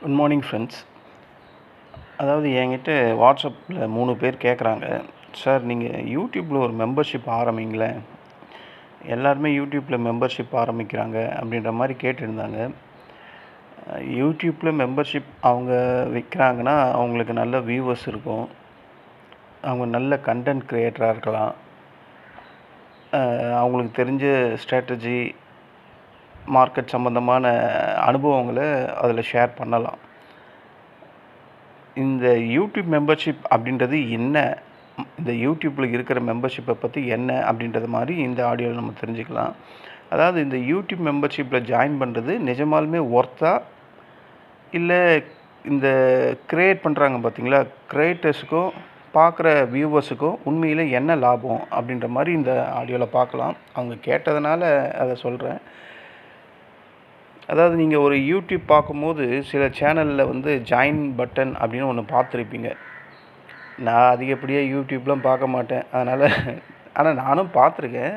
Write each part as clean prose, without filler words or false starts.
Good morning friends. அதாவது என்கிட்ட வாட்ஸ்அப்பில் 3 பேர் கேட்குறாங்க, சார் நீங்கள் யூடியூப்பில் ஒரு மெம்பர்ஷிப் ஆரம்பிங்களேன், எல்லாருமே யூடியூப்பில் மெம்பர்ஷிப் ஆரம்பிக்கிறாங்க அப்படின்ற மாதிரி கேட்டிருந்தாங்க. யூடியூப்பில் மெம்பர்ஷிப் அவங்க விற்கிறாங்கன்னா அவங்களுக்கு நல்ல வியூவர்ஸ் இருக்கும், அவங்க நல்ல கண்டென்ட் க்ரியேட்டராக இருக்கலாம், அவங்களுக்கு தெரிஞ்ச ஸ்ட்ராட்டஜி மார்க்கெட் சம்மந்தமான அனுபவங்களை அதில் ஷேர் பண்ணலாம். இந்த யூடியூப் மெம்பர்ஷிப் அப்படின்றது என்ன, இந்த யூடியூப்பில் இருக்கிற மெம்பர்ஷிப்பை பற்றி என்ன அப்படின்றது மாதிரி இந்த ஆடியோவில் நம்ம தெரிஞ்சுக்கலாம். அதாவது இந்த யூடியூப் மெம்பர்ஷிப்பில் ஜாயின் பண்ணுறது நிஜமாலுமே ஒர்த்தா, இல்லை இந்த க்ரியேட் பண்ணுறாங்க பார்த்தீங்களா, க்ரியேட்டர்ஸுக்கும் பார்க்குற வியூவர்ஸுக்கும் உண்மையில் என்ன லாபம் அப்படின்ற மாதிரி இந்த ஆடியோவில் பார்க்கலாம். அவங்க கேட்டதுனால அதை சொல்கிறேன். அதாவது நீங்கள் ஒரு யூடியூப் பார்க்கும்போது சில சேனலில் ஜாயின் பட்டன் அப்படின்னு ஒன்று பார்த்துருப்பீங்க. நான் அதிகப்படியாக யூடியூப்லாம் பார்க்க மாட்டேன், அதனால் ஆனால் நானும் பார்த்துருக்கேன்.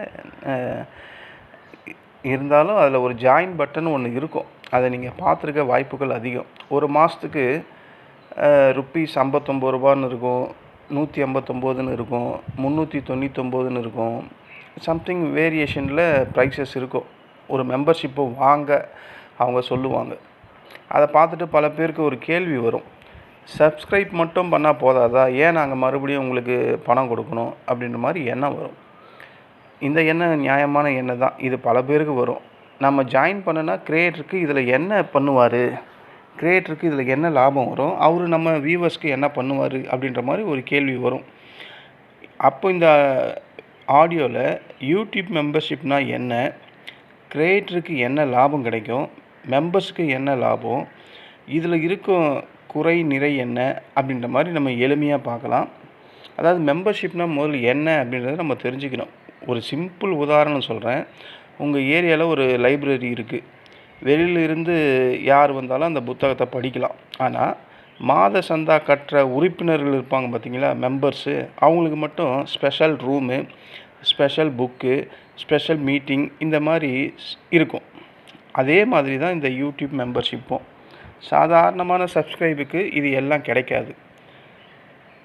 இருந்தாலும் அதில் ஒரு ஜாயின் பட்டன் ஒன்று இருக்கும், அதை நீங்கள் பார்த்துருக்க வாய்ப்புகள் அதிகம். ஒரு மாதத்துக்கு ருப்பீஸ் 59 ரூபான்னு இருக்கும், 159ன்னு இருக்கும், 399ன்னு இருக்கும், சம்திங் வேரியேஷனில் ப்ரைஸஸ் இருக்கும். ஒரு மெம்பர்ஷிப்பை வாங்க அவங்க சொல்லுவாங்க. அதை பார்த்துட்டு பல பேருக்கு ஒரு கேள்வி வரும், சப்ஸ்கிரைப் மட்டும் பண்ணால் போதாதா, ஏன் நாங்கள் மறுபடியும் உங்களுக்கு பணம் கொடுக்கணும் அப்படின்ற மாதிரி எண்ணம் வரும். இந்த எண்ணம் நியாயமான எண்ணம் தான், இது பல பேருக்கு வரும். நம்ம ஜாயின் பண்ணனா க்ரியேட்டருக்கு இதில் என்ன பண்ணுவார், க்ரியேட்டருக்கு இதில் என்ன லாபம் வரும், அவர் நம்ம வியூவர்ஸ்க்கு என்ன பண்ணுவார் அப்படின்ற மாதிரி ஒரு கேள்வி வரும். அப்போ இந்த ஆடியோவில் யூடியூப் மெம்பர்ஷிப்னால் என்ன, க்ரியேட்டருக்கு என்ன லாபம் கிடைக்கும், மெம்பர்ஸ்க்கு என்ன லாபம், இதில் இருக்கும் குறை நிறை என்ன அப்படின்ற மாதிரி நம்ம எளிமையாக பார்க்கலாம். அதாவது மெம்பர்ஷிப்னால் முதல்ல என்ன அப்படின்றத நம்ம தெரிஞ்சுக்கணும். ஒரு சிம்பிள் உதாரணம் சொல்கிறேன். உங்கள் ஏரியாவில் ஒரு லைப்ரரி இருக்குது, வெளியிலிருந்து யார் வந்தாலும் அந்த புத்தகத்தை படிக்கலாம். ஆனால் மாத சந்தா கட்டுற உறுப்பினர்கள் இருப்பாங்க பார்த்தீங்களா, மெம்பர்ஸு, அவங்களுக்கு மட்டும் special room, special book, special meeting இந்த மாதிரி இருக்கும். அதே மாதிரி தான் இந்த யூடியூப் மெம்பர்ஷிப்பும். சாதாரணமான சப்ஸ்கிரைபுக்கு இது எல்லாம் கிடைக்காது.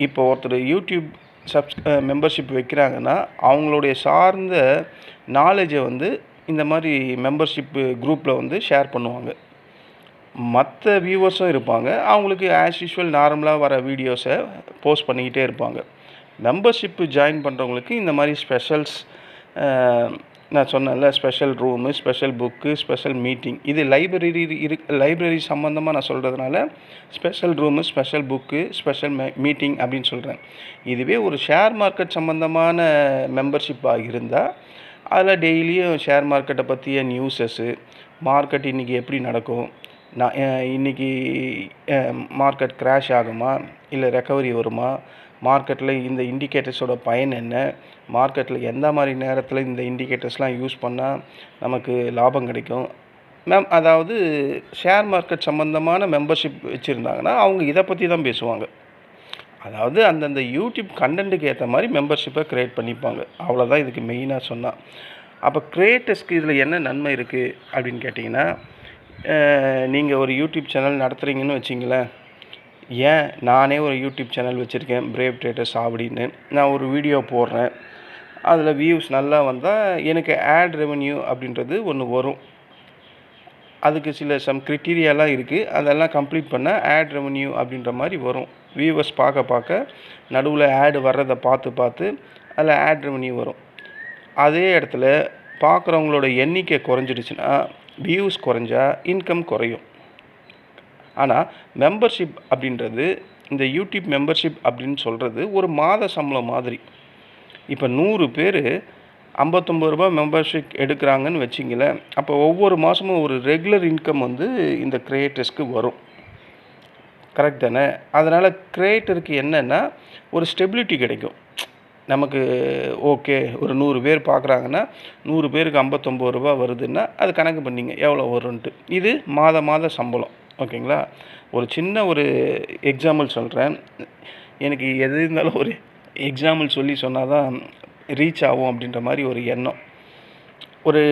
இப்போ ஒருத்தர் யூடியூப் மெம்பர்ஷிப் வைக்கிறாங்கன்னா அவங்களுடைய சார்ந்த நாலேஜை இந்த மாதிரி மெம்பர்ஷிப்பு குரூப்பில் ஷேர் பண்ணுவாங்க. மற்ற வியூவர்ஸும் இருப்பாங்க, அவங்களுக்கு ஆஸ் யூஷுவல் நார்மலாக வர வீடியோஸை போஸ்ட் பண்ணிக்கிட்டே இருப்பாங்க. மெம்பர்ஷிப்பு ஜாயின் பண்ணுறவங்களுக்கு இந்த மாதிரி ஸ்பெஷல்ஸ், நான் சொன்னேன்ல, special room, special book, special meeting, இது லைப்ரரி சம்மந்தமாக நான் சொல்கிறதுனால special room, special book, special meeting அப்படின்னு சொல்கிறேன். இதுவே ஒரு ஷேர் மார்க்கெட் சம்மந்தமான மெம்பர்ஷிப்பாக இருந்தால் அதில் டெய்லியும் ஷேர் மார்க்கெட்டை பற்றிய நியூஸஸ்ஸு, மார்க்கெட் இன்றைக்கி எப்படி நடக்கும், நான் இன்றைக்கி மார்க்கெட் கிராஷ் ஆகுமா இல்லை ரெக்கவரி வருமா, மார்க்கெட்டில் இந்த இண்டிகேட்டர்ஸோட பயன் என்ன, மார்க்கெட்டில் எந்த மாதிரி நேரத்தில் இந்த இண்டிகேட்டர்ஸ்லாம் யூஸ் பண்ணால் நமக்கு லாபம் கிடைக்கும். அதாவது ஷேர் மார்க்கெட் சம்மந்தமான மெம்பர்ஷிப் வச்சுருந்தாங்கன்னா அவங்க இதை பற்றி தான் பேசுவாங்க. அதாவது அந்தந்த யூடியூப் கண்டென்ட்டுக்கு ஏற்ற மாதிரி மெம்பர்ஷிப்பை க்ரியேட் பண்ணிப்பாங்க. அவ்வளோதான் இதுக்கு மெயினாக சொன்னால். அப்போ க்ரியேட்டர்ஸ்க்கு இதில் என்ன நன்மை இருக்குது அப்படின்னு கேட்டிங்கன்னா, நீங்கள் ஒரு யூடியூப் சேனல் நடத்துகிறீங்கன்னு வச்சிங்களேன், ஏன் நானே ஒரு யூடியூப் சேனல் வச்சுருக்கேன், பிரேவ் ட்ரேடர்ஸ் அப்படின்னு. நான் ஒரு வீடியோ போடுறேன், அதில் வியூஸ் நல்லா வந்தால் எனக்கு ஆட் ரெவென்யூ அப்படின்றது ஒன்று வரும். அதுக்கு சில க்ரிட்டீரியாலாம் இருக்குது, அதெல்லாம் கம்ப்ளீட் பண்ண ஆட் ரெவென்யூ அப்படின்ற மாதிரி வரும். வியூவர்ஸ் பார்க்க நடுவில் ஆடு வர்றதை பார்த்து அதில் ஆட் ரெவென்யூ வரும். அதே இடத்துல பார்க்குறவங்களோட எண்ணிக்கை குறைஞ்சிடுச்சுன்னா, வியூஸ் குறைஞ்சா இன்கம் குறையும். ஆனால் மெம்பர்ஷிப் அப்படின்றது, இந்த யூடியூப் மெம்பர்ஷிப் அப்படின்னு சொல்கிறது ஒரு மாத சம்பளம் மாதிரி. இப்போ 100 பேர் 59 ரூபா மெம்பர்ஷிப் எடுக்கிறாங்கன்னு வச்சிங்களேன், அப்போ ஒவ்வொரு மாதமும் ஒரு ரெகுலர் இன்கம் இந்த க்ரியேட்டர்ஸ்க்கு வரும். கரெக்ட் தானே? அதனால் க்ரியேட்டருக்கு என்னென்னா ஒரு ஸ்டெபிலிட்டி கிடைக்கும். நமக்கு ஓகே, ஒரு 100 பேர் பார்க்குறாங்கன்னா 100 பேருக்கு 59 ரூபா வருதுன்னா அது கணக்கு பண்ணிங்க எவ்வளோ வரும்ன்ட்டு. இது மாத சம்பளம். ஓகேங்களா? ஒரு சின்ன ஒரு எக்ஸாம்பிள் சொல்கிறேன். எனக்கு எது இருந்தாலும் ஒரு எக்ஸாம்பிள் சொன்னால் தான் ரீச் ஆகும் அப்படின்ற மாதிரி ஒரு எண்ணம். ஒரு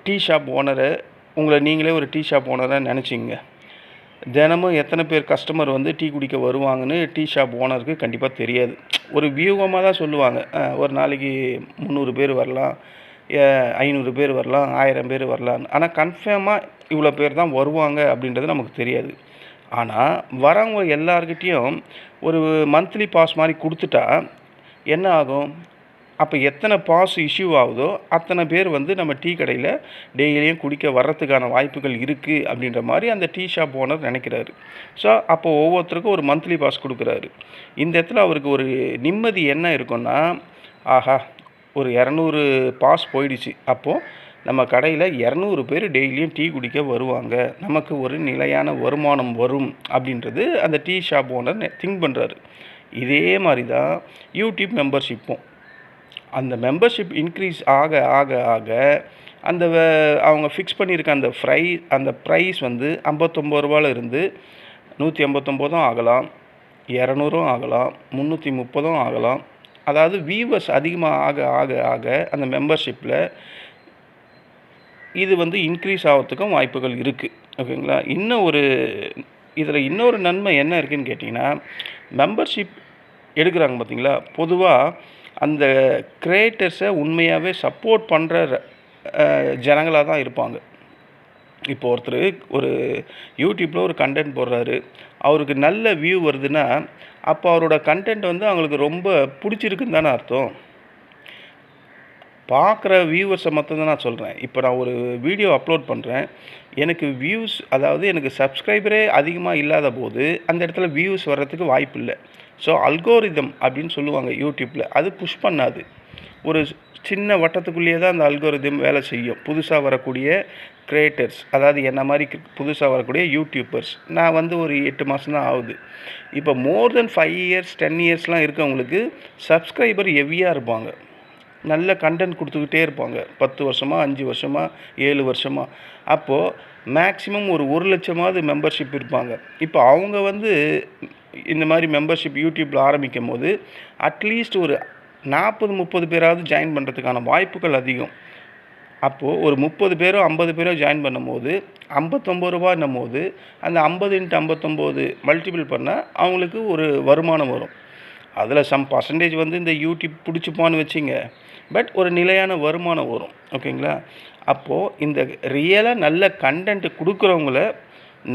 டீ ஷாப் ஓனரை, உங்களை நீங்களே ஒரு டீ ஷாப் ஓனராக நினச்சிங்க. தினமும் எத்தனை பேர் கஸ்டமர் வந்து டீ குடிக்க வருவாங்கன்னு டீ ஷாப் ஓனருக்கு கண்டிப்பாக தெரியாது. ஒரு வியூகமாக தான் சொல்லுவாங்க. ஒரு நாளைக்கு 300 பேர் வரலாம், 500 பேர் வரலாம், 1000 பேர் வரலான்னு. ஆனால் கன்ஃபார்மாக இவ்வளோ பேர் தான் வருவாங்க அப்படின்றது நமக்கு தெரியாது. ஆனால் வரவங்க எல்லார்கிட்டேயும் ஒரு மந்த்லி பாஸ் மாதிரி கொடுத்துட்டா என்ன ஆகும்? அப்போ எத்தனை பாஸ் இஷ்யூ ஆகுதோ அத்தனை பேர் வந்து நம்ம டீ கடையில் டெய்லியும் குடிக்க வர்றதுக்கான வாய்ப்புகள் இருக்குது அப்படின்ற மாதிரி அந்த டீ ஷாப் ஓனர் நினைக்கிறாரு. ஸோ அப்போ ஒவ்வொருத்தருக்கும் ஒரு மந்த்லி பாஸ் கொடுக்குறாரு. இந்த இடத்துல அவருக்கு ஒரு நிம்மதி என்ன இருக்குன்னா, ஆஹா ஒரு 200 பாஸ் போயிடுச்சு, அப்போது நம்ம கடையில் 200 பேர் டெய்லியும் டீ குடிக்க வருவாங்க, நமக்கு ஒரு நிலையான வருமானம் வரும் அப்படின்றது அந்த டீ ஷாப் ஓனர் திங்க் பண்ணுறாரு. இதே மாதிரி தான் யூடியூப் மெம்பர்ஷிப்பும். அந்த மெம்பர்ஷிப் இன்க்ரீஸ் ஆக ஆக ஆக அந்த அவங்க ஃபிக்ஸ் பண்ணியிருக்க அந்த ப்ரைஸ் வந்து 59 ரூபாயில் இருந்து 189 ஆகலாம், 200 ஆகலாம், 330 ஆகலாம். அதாவது வியூவர்ஸ் அதிகமாக ஆக ஆக ஆக அந்த மெம்பர்ஷிப்பில் இது வந்து இன்க்ரீஸ் ஆகிறதுக்கும் வாய்ப்புகள் இருக்குது. ஓகேங்களா? இதில் இன்னொரு நன்மை என்ன இருக்குதுன்னு கேட்டிங்கன்னா, மெம்பர்ஷிப் எடுக்கிறாங்க பார்த்தீங்களா, பொதுவாக அந்த கிரியேட்டர்ஸை உண்மையாகவே சப்போர்ட் பண்ணுற ஜனங்களாக தான் இருப்பாங்க. இப்போ ஒருத்தர் ஒரு யூடியூப்பில் ஒரு கண்டென்ட் போடுறாரு, அவருக்கு நல்ல வியூ வருதுன்னா அப்போ அவரோட கண்டென்ட் வந்து அவங்களுக்கு ரொம்ப பிடிச்சிருக்குன்னு தானே அர்த்தம். பார்க்குற வியூவர்ஸை மட்டும் தான் நான் சொல்கிறேன். இப்போ நான் ஒரு வீடியோ அப்லோட் பண்ணுறேன், எனக்கு வியூஸ், அதாவது எனக்கு சப்ஸ்கிரைபரே அதிகமாக இல்லாத போது அந்த இடத்துல வியூஸ் வர்றதுக்கு வாய்ப்பு இல்லை. ஸோ அல்கோரிதம் அப்படின்னு சொல்லுவாங்க யூடியூப்பில், அது புஷ் பண்ணாது. ஒரு சின்ன வட்டத்துக்குள்ளேயே தான் அந்த அல்கோரிதம் வேலை செய்யும். புதுசாக வரக்கூடிய கிரியேட்டர்ஸ், அதாவது என்ன மாதிரி புதுசாக வரக்கூடிய யூடியூபர்ஸ், நான் வந்து ஒரு 8 மாதம் தான் ஆகுது. இப்போ மோர் தென் 5 இயர்ஸ் 10 இயர்ஸ்லாம் இருக்கவங்களுக்கு சப்ஸ்கிரைபர் ஹெவியாக இருப்பாங்க, நல்ல கண்டென்ட் கொடுத்துக்கிட்டே இருப்பாங்க. 10 வருஷமாக, 5 வருஷமாக, 7 வருஷமாக. அப்போது மேக்ஸிமம் ஒரு 1 லட்சமாவது மெம்பர்ஷிப் இருப்பாங்க. இப்போ அவங்க வந்து இந்த மாதிரி மெம்பர்ஷிப் யூடியூப்பில் ஆரம்பிக்கும் போது அட்லீஸ்ட் ஒரு 40-30 பேராவது ஜாயின் பண்ணுறதுக்கான வாய்ப்புகள் அதிகம். அப்போது ஒரு 30 பேரோ 50 பேரோ ஜாயின் பண்ணும்போது 59 ரூபான்னும் போது அந்த 50 × 59 மல்டிபிள் பண்ணால் அவங்களுக்கு ஒரு வருமானம் வரும். அதில் சம் பர்சன்டேஜ் வந்து இந்த யூடியூப் பிடிச்சிப்பான்னு வச்சிங்க, பட் ஒரு நிலையான வருமானம் வரும். ஓகேங்களா? அப்போது இந்த ரியலாக நல்ல கண்டென்ட் கொடுக்குறவங்கள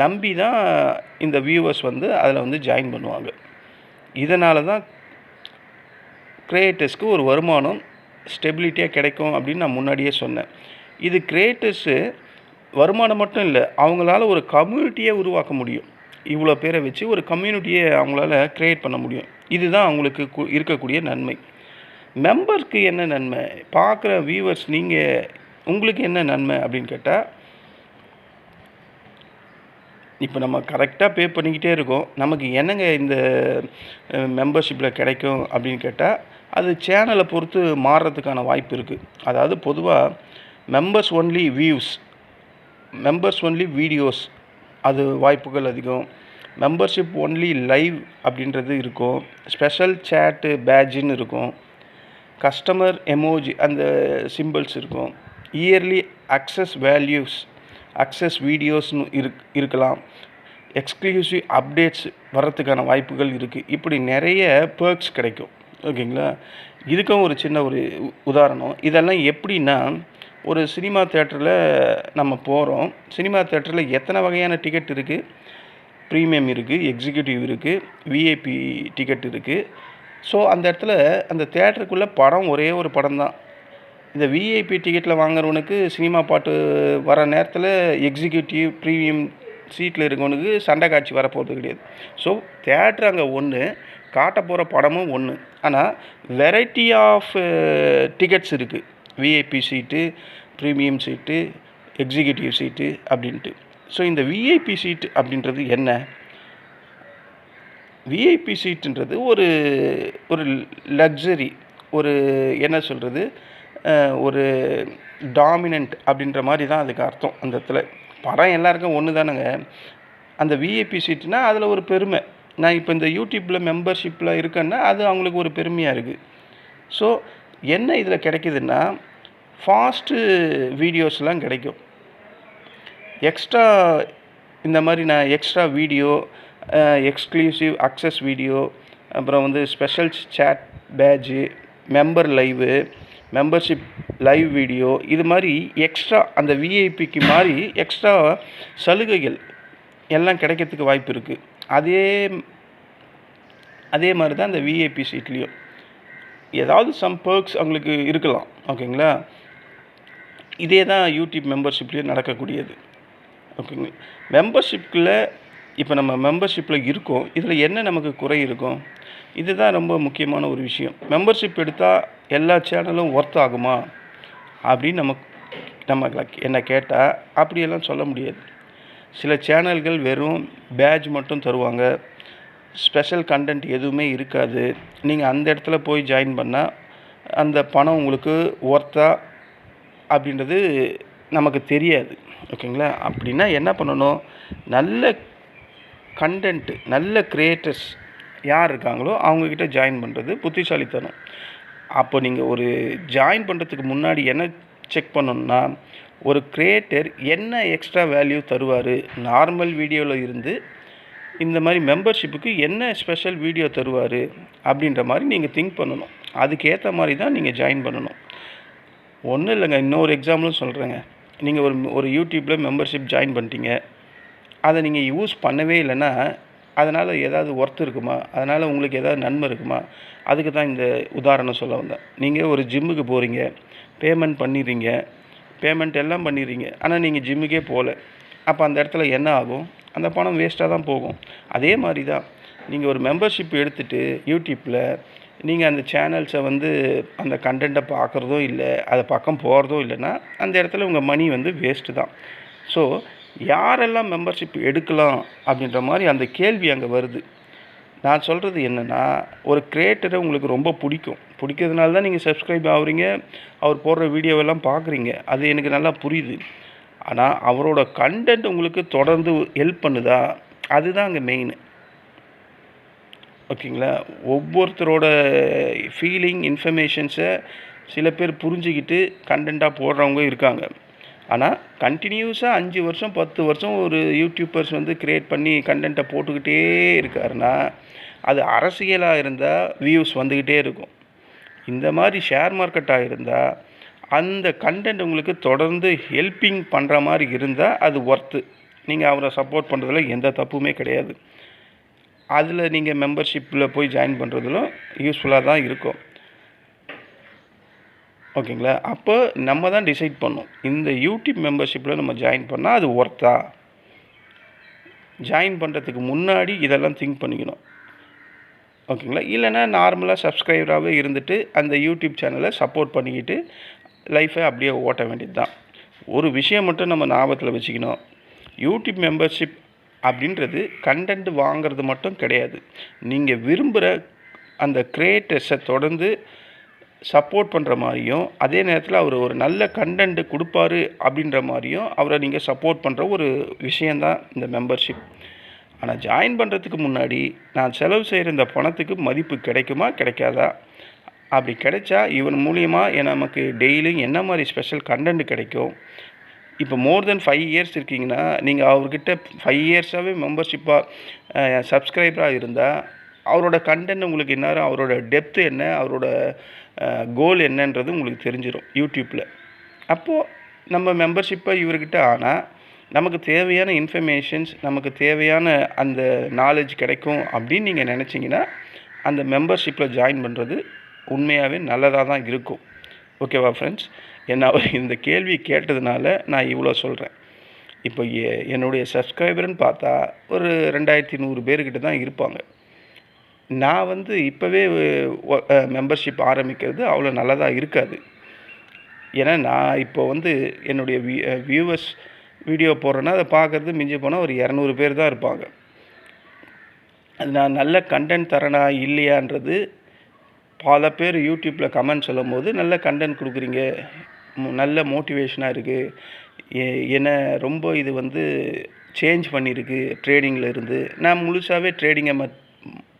நம்பி தான் இந்த வியூவர்ஸ் வந்து அதில் வந்து ஜாயின் பண்ணுவாங்க. இதனால தான் கிரியேட்டர்ஸ்க்கு ஒரு வருமானம் ஸ்டெபிலிட்டியாக கிடைக்கும் அப்படின்னு நான் முன்னாடியே சொன்னேன். இது கிரியேட்டர்ஸு வருமானம் மட்டும் இல்லை, அவங்களால ஒரு கம்யூனிட்டியை உருவாக்க முடியும். இவ்வளோ பேரை வச்சு ஒரு கம்யூனிட்டியை அவங்களால க்ரியேட் பண்ண முடியும். இதுதான் அவங்களுக்கு இருக்கக்கூடிய நன்மை. மெம்பருக்கு என்ன நன்மை, பார்க்குற வியூவர்ஸ் உங்களுக்கு என்ன நன்மை அப்படின்னு கேட்டால், இப்போ நம்ம கரெக்டாக பே பண்ணிக்கிட்டே இருக்கோம், நமக்கு என்னங்க இந்த மெம்பர்ஷிப்பில் கிடைக்கும் அப்படின்னு கேட்டால், அது சேனலை பொறுத்து மாறுறதுக்கான வாய்ப்பு இருக்குது. அதாவது பொதுவாக members only views, members only videos, அது வாய்ப்புகள் அதிகம். மெம்பர்ஷிப் ஒன்லி லைவ் அப்படின்றது இருக்கும். ஸ்பெஷல் சேட்டு பேட்ஜுன்னு இருக்கும். கஸ்டமர் எமோஜி அந்த சிம்பிள்ஸ் இருக்கும். இயர்லி அக்சஸ் வேல்யூஸ், அக்சஸ் வீடியோஸ்னு இருக்கலாம். எக்ஸ்க்ளூசிவ் அப்டேட்ஸ் வர்றதுக்கான வாய்ப்புகள் இருக்குது. இப்படி நிறைய பெர்க்ஸ் கிடைக்கும். ஓகேங்களா? இதுக்கும் ஒரு சின்ன உதாரணம். இதெல்லாம் எப்படின்னா, ஒரு சினிமா தியேட்டரில் நம்ம போகிறோம். சினிமா தியேட்டரில் எத்தனை வகையான டிக்கெட் இருக்குது? ப்ரீமியம் இருக்குது, எக்ஸிக்யூட்டிவ் இருக்குது, விஐபி டிக்கெட் இருக்குது. ஸோ அந்த இடத்துல அந்த தியேட்டருக்குள்ளே படம் ஒரே ஒரு படம் தான். இந்த விஐபி டிக்கெட்டில் வாங்குறவனுக்கு சினிமா பாட்டு வர நேரத்தில் எக்ஸிக்யூட்டிவ் ப்ரீமியம் சீட்டில் இருக்கவனுக்கு சண்டை காட்சி வரப்போகிறது கிடையாது. ஸோ தியேட்டர் அங்கே ஒன்று, காட்ட போகிற படமும் ஒன்று. ஆனால் வெரைட்டி ஆஃப் டிக்கெட்ஸ் இருக்குது. விஐபி சீட்டு, ப்ரீமியம் சீட்டு, எக்ஸிக்யூட்டிவ் சீட்டு அப்படின்ட்டு. ஸோ இந்த விஐபி சீட்டு அப்படின்றது என்ன? விஐபி சீட்டுன்றது ஒரு ஒரு லக்ஸரி, ஒரு என்ன சொல்கிறது, ஒரு டாமினன்ட் அப்படின்ற மாதிரி தான் அதுக்கு அர்த்தம். அந்த இடத்துல படம் எல்லாருக்கும் ஒன்று தானுங்க. அந்த விஐபி சீட்டுனா அதில் ஒரு பெருமை. நான் இப்போ இந்த யூடியூப்பில் மெம்பர்ஷிப்பில் இருக்கேன்னா அது அவங்களுக்கு ஒரு பெருமையாக இருக்குது. ஸோ என்ன இதில் கிடைக்குதுன்னா, ஃபாஸ்ட்டு வீடியோஸ்லாம் கிடைக்கும். எக்ஸ்ட்ரா இந்த மாதிரி நான் extra video, exclusive access video, அப்புறம் வந்து special chat badge, member live, membership live video, இது மாதிரி எக்ஸ்ட்ரா அந்த விஐபிக்கு மாதிரி எக்ஸ்ட்ரா சலுகைகள் எல்லாம் கிடைக்கிறதுக்கு வாய்ப்பு இருக்குது. அதே மாதிரி தான் அந்த விஐபி சீட்லேயும் ஏதாவது சம் பெர்க்ஸ் அவங்களுக்கு இருக்கலாம். ஓகேங்களா? இதே தான் யூடியூப் மெம்பர்ஷிப்லேயும் நடக்கக்கூடியது. ஓகேங்க. மெம்பர்ஷிப்பில் இப்போ நம்ம மெம்பர்ஷிப்பில் இருக்கோம், இதில் என்ன நமக்கு குறை இருக்கும்? இதுதான் ரொம்ப முக்கியமான ஒரு விஷயம். மெம்பர்ஷிப் எடுத்தால் எல்லா சேனலும் ஒர்த் ஆகுமா அப்படின்னு நம்ம என்ன கேட்டால் அப்படியெல்லாம் சொல்ல முடியாது. சில சேனல்கள் வெறும் பேட்ஜ் மட்டும் தருவாங்க, ஸ்பெஷல் கண்டென்ட் எதுவுமே இருக்காது. நீங்கள் அந்த இடத்துல போய் ஜாயின் பண்ணால் அந்த பணம் உங்களுக்கு ஒர்த்தா அப்படின்றது நமக்கு தெரியாது. ஓகேங்களா? அப்படின்னா என்ன பண்ணணும்? நல்ல கண்டென்ட்டு, நல்ல கிரியேட்டர்ஸ் யார் இருக்காங்களோ அவங்கக்கிட்ட ஜாயின் பண்ணுறது புத்திசாலித்தனம். அப்போ நீங்கள் ஒரு ஜாயின் பண்ணுறதுக்கு முன்னாடி என்ன செக் பண்ணணுன்னா, ஒரு கிரியேட்டர் என்ன எக்ஸ்ட்ரா வேல்யூ தருவார், நார்மல் வீடியோவில் இருந்து இந்த மாதிரி மெம்பர்ஷிப்புக்கு என்ன ஸ்பெஷல் வீடியோ தருவார் அப்படின்ற மாதிரி நீங்கள் திங்க் பண்ணணும். அதுக்கேற்ற மாதிரி தான் நீங்கள் ஜாயின் பண்ணணும். ஒன்றும் இல்லைங்க, இன்னொரு எக்ஸாம்பிளும் சொல்கிறேங்க. நீங்கள் ஒரு யூடியூப்பில் மெம்பர்ஷிப் ஜாயின் பண்ணிட்டீங்க, அதை நீங்கள் யூஸ் பண்ணவே இல்லைன்னா அதனால் ஏதாவது ஒர்த் இருக்குமா? அதனால் உங்களுக்கு ஏதாவது நன்மை இருக்குமா? அதுக்கு தான் இந்த உதாரணம் சொல்ல வந்தேன். நீங்கள் ஒரு ஜிம்முக்கு போகிறீங்க, பேமெண்ட் எல்லாம் பண்ணிடுறீங்க, ஆனால் நீங்கள் ஜிம்முக்கே போகல. அப்போ அந்த இடத்துல என்ன ஆகும்? அந்த பணம் வேஸ்ட்டாக தான் போகும். அதே மாதிரி தான் நீங்கள் ஒரு மெம்பர்ஷிப் எடுத்துகிட்டு யூடியூப்பில் நீங்கள் அந்த சேனல்ஸை வந்து அந்த கண்டென்ட்டை பார்க்குறதும் இல்லை, அதை பக்கம் போகிறதும் இல்லைன்னா அந்த இடத்துல உங்கள் மணி வந்து வேஸ்ட்டு தான். ஸோ யாரெல்லாம் மெம்பர்ஷிப் எடுக்கலாம் அப்படின்ற மாதிரி அந்த கேள்வி அங்கே வருது. நான் சொல்கிறது என்னென்னா, ஒரு கிரியேட்டரை உங்களுக்கு ரொம்ப பிடிக்கிறதுனால தான் நீங்கள் சப்ஸ்கிரைப் ஆகுறீங்க, அவர் போடுற வீடியோவெல்லாம் பார்க்குறீங்க. அது எனக்கு நல்லா புரியுது. ஆனால் அவரோட கண்டென்ட் உங்களுக்கு தொடர்ந்து ஹெல்ப் பண்ணுதா? அதுதான் அங்கே மெயின். ஓகேங்களா? ஒவ்வொருத்தரோட ஃபீலிங், இன்ஃபர்மேஷன்ஸை சில பேர் புரிஞ்சுக்கிட்டு கண்டென்ட்டாக போடுறவங்க இருக்காங்க. ஆனால் கண்டினியூஸாக 5 வருஷம் 10 வருஷம் ஒரு யூடியூபர்ஸ் வந்து க்ரியேட் பண்ணி கண்டென்ட்டை போட்டுக்கிட்டே இருக்காருன்னா அது அரசியலாக இருந்தால் வியூஸ் வந்துக்கிட்டே இருக்கும். இந்த மாதிரி ஷேர் மார்க்கெட்டாக இருந்தால் அந்த கண்டென்ட் உங்களுக்கு தொடர்ந்து ஹெல்ப்பிங் பண்ணுற மாதிரி இருந்தால் அது ஒர்த்து. நீங்கள் அவரை சப்போர்ட் பண்ணுறதுல எந்த தப்புமே கிடையாது. அதில் நீங்கள் மெம்பர்ஷிப்பில் போய் ஜாயின் பண்ணுறதுலும் யூஸ்ஃபுல்லாக தான் இருக்கும். ஓகேங்களா? அப்போ நம்ம தான் டிசைட் பண்ணணும், இந்த யூடியூப் மெம்பர்ஷிப்பில் நம்ம ஜாயின் பண்ணால் அது ஒர்த்தா? ஜாயின் பண்ணுறதுக்கு முன்னாடி இதெல்லாம் திங்க் பண்ணிக்கணும். ஓகேங்களா? இல்லைனா நார்மலாக சப்ஸ்கிரைபராகவே இருந்துட்டு அந்த யூடியூப் சேனலை சப்போர்ட் பண்ணிக்கிட்டு லைஃப்பை அப்படியே ஓட்ட வேண்டியது தான். ஒரு விஷயம் மட்டும் நம்ம ஞாபகத்தில் வச்சுக்கணும், யூடியூப் மெம்பர்ஷிப் அப்படின்றது கண்டென்ட் வாங்கிறது மட்டும் கிடையாது. நீங்கள் விரும்புகிற அந்த கிரியேட்டர்ஸை தொடர்ந்து சப்போர்ட் பண்ணுற மாதிரியும், அதே நேரத்தில் அவர் ஒரு நல்ல கண்டென்ட் கொடுப்பாரு அப்படின்ற மாதிரியும் அவரை நீங்கள் சப்போர்ட் பண்ணுற ஒரு விஷயந்தான் இந்த மெம்பர்ஷிப். ஆனால் ஜாயின் பண்ணுறதுக்கு முன்னாடி நான் செலவு செய்கிற இந்த பணத்துக்கு மதிப்பு கிடைக்குமா கிடைக்காதா, அப்படி கிடைச்சா இவன் மூலியமாக நமக்கு டெய்லியும் என்ன மாதிரி ஸ்பெஷல் கண்டென்ட் கிடைக்கும். இப்போ மோர் தென் 5 இயர்ஸ் இருக்கீங்கன்னா நீங்கள் அவர்கிட்ட 5 இயர்ஸாகவே மெம்பர்ஷிப்பாக சப்ஸ்கிரைபராக இருந்தால் அவரோட கண்டென்ட் உங்களுக்கு என்ன, அவரோட டெப்த்து என்ன, அவரோட கோல் என்னன்றது உங்களுக்கு தெரிஞ்சிடும் யூடியூப்பில். அப்போது நம்ம மெம்பர்ஷிப்பை இவர்கிட்ட ஆனால் நமக்கு தேவையான இன்ஃபர்மேஷன்ஸ், நமக்கு தேவையான அந்த நாலேஜ் கிடைக்கும் அப்படின்னு நீங்கள் நினச்சிங்கன்னா அந்த மெம்பர்ஷிப்பில் ஜாயின் பண்ணுறது உண்மையாகவே நல்லதாக தான் இருக்கும். ஓகேவா ஃப்ரெண்ட்ஸ்? என்ன இந்த கேள்வி கேட்டதுனால நான் இவ்வளோ சொல்கிறேன். இப்போ என்னுடைய சப்ஸ்கிரைபர்னு பார்த்தா ஒரு 2100 பேர்கிட்ட தான் இருப்பாங்க. நான் வந்து இப்போவே மெம்பர்ஷிப் ஆரம்பிக்கிறது அவ்வளோ நல்லதாக இருக்காது. ஏன்னா நான் இப்போ வந்து என்னுடைய வியூவர்ஸ் வீடியோ போடுறேன்னா அதை பார்க்குறது மிஞ்சி போனால் ஒரு 200 பேர் தான் இருப்பாங்க. அது நான் நல்ல கண்டென்ட் தரேனா இல்லையான்றது பல பேர் யூடியூப்பில் கமெண்ட் சொல்லும் போது நல்ல கண்டென்ட் கொடுக்குறீங்க, நல்ல மோட்டிவேஷனாக இருக்குது, என்ன ரொம்ப இது வந்து சேஞ்ச் பண்ணியிருக்கு ட்ரேடிங்கில் இருந்து. நான் முழுசாகவே ட்ரேடிங்கை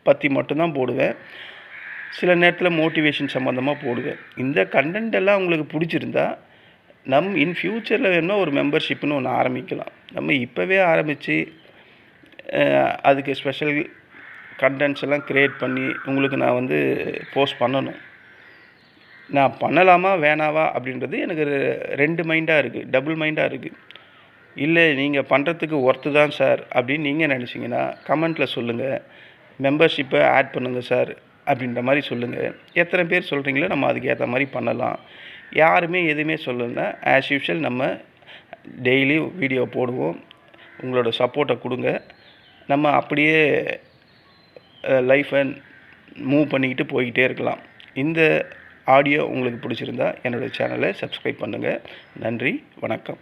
பற்றி மட்டும்தான் போடுவேன், சில நேரத்தில் மோட்டிவேஷன் சம்மந்தமாக போடுவேன். இந்த கண்டென்ட் எல்லாம் உங்களுக்கு பிடிச்சிருந்தா இன் ஃப்யூச்சரில் வேணும்னா ஒரு மெம்பர்ஷிப்னு ஒன்று ஆரம்பிக்கலாம். நம்ம இப்போவே ஆரம்பித்து அதுக்கு ஸ்பெஷல் கண்டென்ட்ஸ் எல்லாம் க்ரியேட் பண்ணி உங்களுக்கு நான் வந்து போஸ்ட் பண்ணணும். நான் பண்ணலாமா வேணாவா அப்படின்றது எனக்கு 2 மைண்டாக இருக்குது, டபுள் மைண்டாக இருக்குது. இல்லை நீங்கள் பண்ணுறதுக்கு ஒர்த்து தான் சார் அப்படின்னு நீங்கள் நினச்சிங்கன்னா கமெண்ட்டில் சொல்லுங்கள். மெம்பர்ஷிப்பை ஆட் பண்ணுங்கள் சார் அப்படின்ற மாதிரி சொல்லுங்கள். எத்தனை பேர் சொல்கிறீங்களோ நம்ம அதுக்கு ஏற்ற மாதிரி பண்ணலாம். யாருமே எதுவுமே சொல்லலைன்னா ஆஸ் யூஷுவல் நம்ம டெய்லி வீடியோ போடுவோம். உங்களோட சப்போர்ட்டை கொடுங்க. நம்ம அப்படியே லைஃப்பை மூவ் பண்ணிக்கிட்டு போய்கிட்டே இருக்கலாம். இந்த ஆடியோ உங்களுக்கு பிடிச்சிருந்தா என்னோடய சேனலை சப்ஸ்கிரைப் பண்ணுங்கள். நன்றி, வணக்கம்.